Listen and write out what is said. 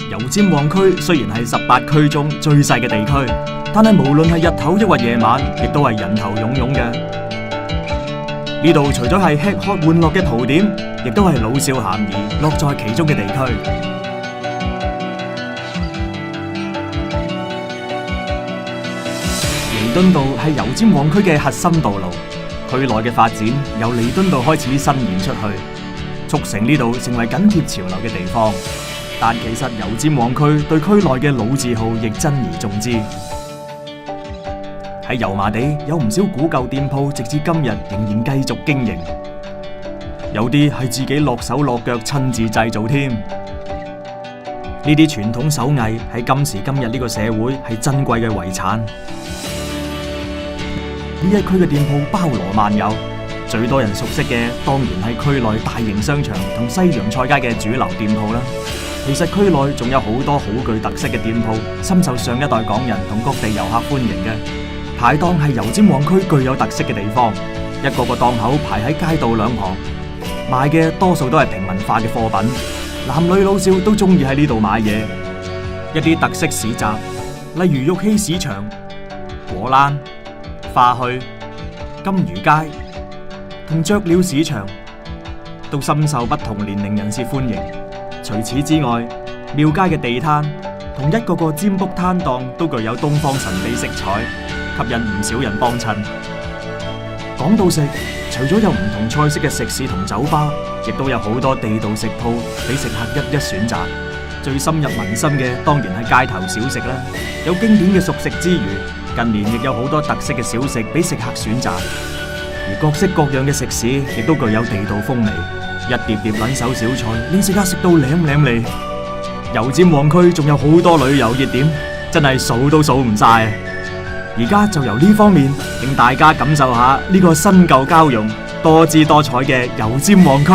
油尖旺區雖然係18區中最細嘅地區，但係無論係日頭抑或夜晚，亦都係人頭湧湧嘅。呢度除咗係吃喝玩樂嘅蒲點，亦都係老少咸宜樂在其中嘅地區。彌敦道係油尖旺區嘅核心道路，區內嘅發展由彌敦道開始伸延出去，促成呢度成為緊貼潮流嘅地方。但其實油尖旺區對區內嘅老字號亦珍而重之。喺油麻地有唔少古舊店鋪，直至今日仍然繼續經營，有啲係自己落手落腳親自製造添。呢啲傳統手藝喺今時今日呢個社會係珍貴嘅遺產。呢一區嘅店鋪包羅萬有，最多人熟悉嘅當然係區內大型商場同西洋菜街嘅主流店鋪啦。其實區內仲有好多好具特色嘅店鋪，深受上一代港人同各地遊客歡迎嘅。排檔係油尖旺區具有特色嘅地方，一個個檔口排喺街道兩旁，賣嘅多數都係平民化嘅貨品，男女老少都中意喺呢度買嘢。一啲特色市集，例如玉器市場、果欄、花墟、金魚街同雀鳥市場，都深受不同年齡人士歡迎。除此之外，廟街嘅地攤同一個個占卜攤檔都具有東方神秘色彩，吸引唔少人幫襯。講到食，除咗有唔同菜式嘅食肆同酒吧，亦都有好多地道食鋪俾食客一一選擇。最深入民心嘅當然係街頭小食啦，有經典嘅熟食之餘，近年亦有好多特色嘅小食俾食客選擇。而各式各樣嘅食肆亦都具有地道風味，一碟碟撚手小菜令食客食到舐舐脷。油尖旺區仲有好多旅遊熱點，真係數都數唔晒。而家就由呢方面令大家感受下呢個新舊交融、多姿多彩嘅油尖旺區。